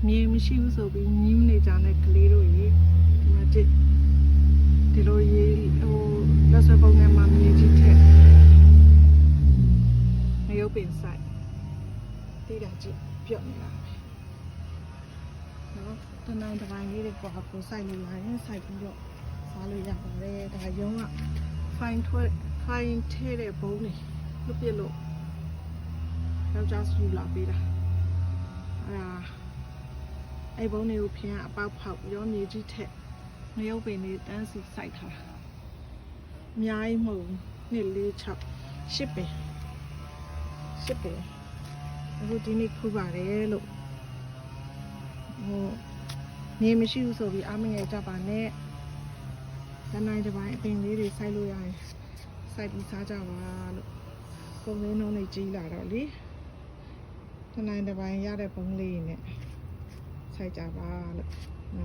မြေမရှိဘူးဆိုပြီးညင်းနေကြတဲ့ကလေးတို့ရေဒီမှာကြည့်ဒီလိုရေဟိုလက်ဆွဲပုံထဲမှာမြေကြီးထက်မရုပ်ပင်ဆိုင်တိတာကြည့်ပြုတ်နေတာပဲနော်တနိုင်တစ်ပိုင်းလေးတွေပေါ်ကိုစိုက်လို့ရရင်စိုက်ပြီးတော့စားလို့ရပါတယ်ဒါရုံးကဖိုင်ထဲတဲ့ဘုံတွေလွတ်ပြလို့ယောက်ျားစုလာပေးတာအဲ့ဘုံတွေကိုဖျန်းအပေါက်ဖောက်ရောမြေကြီးထက်မရုပ်ပင်တွေတန်းစီစိုက်ထားတာအများကြီးမဟုတ်2 4 6 10ပင်အခုဒီနေ့ခူးပါတယ်လို့ဟိုနေမရှိဘူးဆိုပြီးအားမငယ်ကြပါနဲ့တနိုင်တစ်ပိုင်းအပင်လေးတွေစိုက်လို့ရရင်စိုက်ပြီးစားကြပါလို့ပုံလေးနှုံးလေးကြီးလာတော့လေတနိုင်တစ်ပိုင်းရတဲ့ပုံလေးနဲ့စိုက်ကြပါလို့နော်